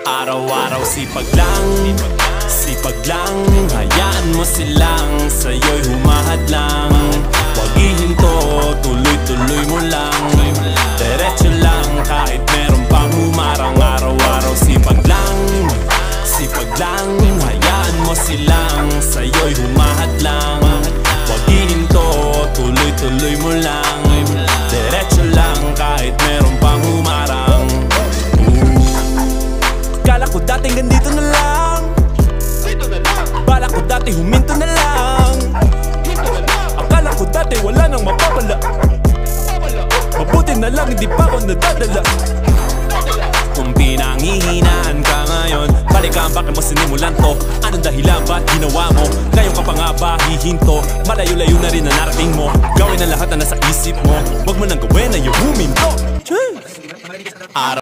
Araw-araw sipag lang, hayaan mo silang sa'yo'y humahadlang. Huwag ihinto, tuloy-tuloy mo lang, diretso lang kahit meron pang humarang. Araw-araw sipag lang, hayaan mo silang sa'yo'y humahadlang. Huwag ihinto, tuloy-tuloy mo lang, diretso lang kahit meron pang humarang. Akala ko dati ganito na lang, bala ko dati huminto na lang. Akala ko dati wala nang mapapala, mabuti na lang hindi pa ako nadadala. Kung pinanghihinaan ka ngayon, balikan bakit mo sinimulan to? Anong dahilan ba't ginawa mo? Ngayon ka pa nga ba hihinto? Malayo-layo na rin na narating mo. Gawin ang lahat na nasa isip mo, wag mo nang gawin na yung huminto.